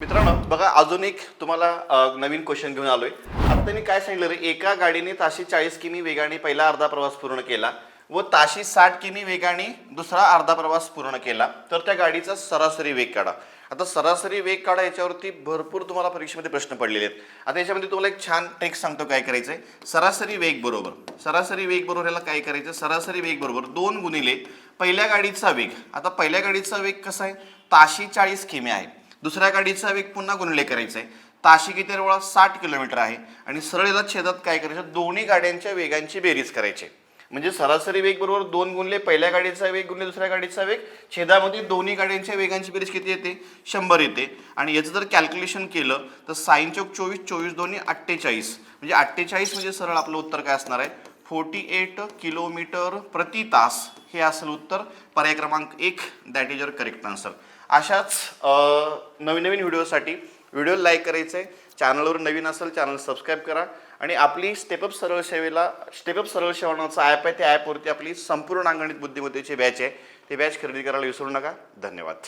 मित्रांनो बघा अजून एक तुम्हाला नवीन क्वेश्चन घेऊन आलोय। आता त्यांनी काय सांगितलं रे, एका गाडीने ताशी 40 किमी वेगाने पहिला अर्धा प्रवास पूर्ण केला व ताशी 60 किमी वेगाने दुसरा अर्धा प्रवास पूर्ण केला तर त्या गाडीचा सरासरी वेग काढा। आता सरासरी वेग काढा याच्यावरती भरपूर तुम्हाला परीक्षेमध्ये प्रश्न पडलेले आहेत। आता याच्यामध्ये तुम्हाला एक छान टेक सांगतो काय करायचंय। सरासरी वेग बरोबर याला काय करायचं, सरासरी वेग बरोबर 2 गुणिले पहिल्या गाडीचा वेग। आता पहिल्या गाडीचा वेग कसा आहे, ताशी 40 किमी आहे। दुसऱ्या गाडीचा वेग पुन्हा गुणिले करायचा आहे, ताशी किती वेळा 60 किलोमीटर आहे आणि सरळला छेदात काय करायचं, दोन्ही गाड्यांच्या वेगांची बेरीज करायची। म्हणजे सरासरी वेग बरोबर 2 गुणिले पहिल्या गाडीचा वेग गुणिले दुसऱ्या गाडीचा वेग, छेदामध्ये दोन्ही गाड्यांच्या वेगांची बेरीज किती येते, 100 येते। आणि याचं जर कॅल्क्युलेशन केलं तर sin चौक 24 24 दोन्ही 48, म्हणजे 48 म्हणजे सरळ आपलं उत्तर काय असणार आहे, 48 किलोमीटर प्रति तास हे असेल उत्तर, पर्याय क्रमांक 1 that is your correct answer. अशाच नवीन नवीन व्हिडिओसाठी व्हिडिओ लाईक करायचं आहे, चॅनलवर नवीन असेल चॅनल सबस्क्राईब करा आणि आपली स्टेपअप सरळ सेवा नावाचं ॲप आहे, त्या ॲपवरती आपली संपूर्ण अंगणित बुद्धिमत्तेची बॅच आहे, ते बॅच खरेदी करायला विसरू नका। धन्यवाद।